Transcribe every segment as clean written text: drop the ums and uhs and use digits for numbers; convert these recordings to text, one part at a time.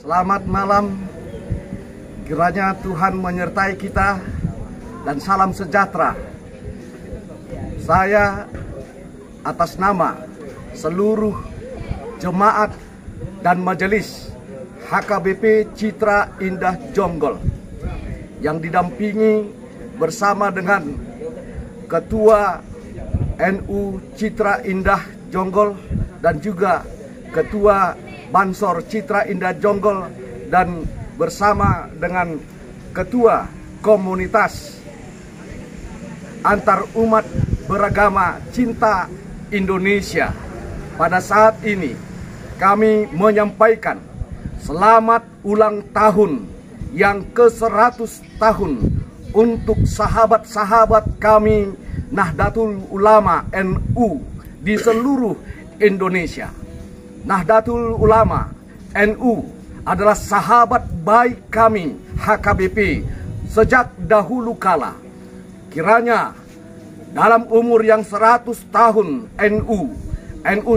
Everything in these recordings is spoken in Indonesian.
Selamat malam, kiranya Tuhan menyertai kita dan salam sejahtera. Saya atas nama seluruh jemaat dan majelis HKBP Citra Indah Jonggol yang didampingi bersama dengan Ketua NU Citra Indah Jonggol dan juga Ketua Bansor Citra Indah Jonggol dan bersama dengan Ketua Komunitas Antar Umat Beragama Cinta Indonesia. Pada saat ini kami menyampaikan selamat ulang tahun yang ke-100 tahun untuk sahabat-sahabat kami Nahdlatul Ulama NU di seluruh Indonesia. Nahdlatul Ulama NU adalah sahabat baik kami HKBP sejak dahulu kala. Kiranya dalam umur yang 100 tahun NU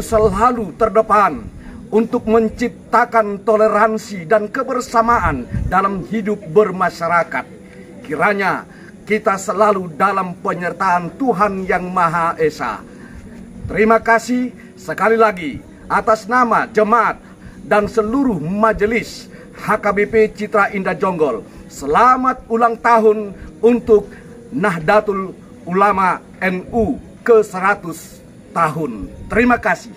selalu terdepan untuk menciptakan toleransi dan kebersamaan dalam hidup bermasyarakat. Kiranya kita selalu dalam penyertaan Tuhan Yang Maha Esa. Terima kasih sekali lagi atas nama jemaat dan seluruh majelis HKBP Citra Indah Jonggol. Selamat ulang tahun untuk Nahdlatul Ulama NU ke-100 tahun. Terima kasih.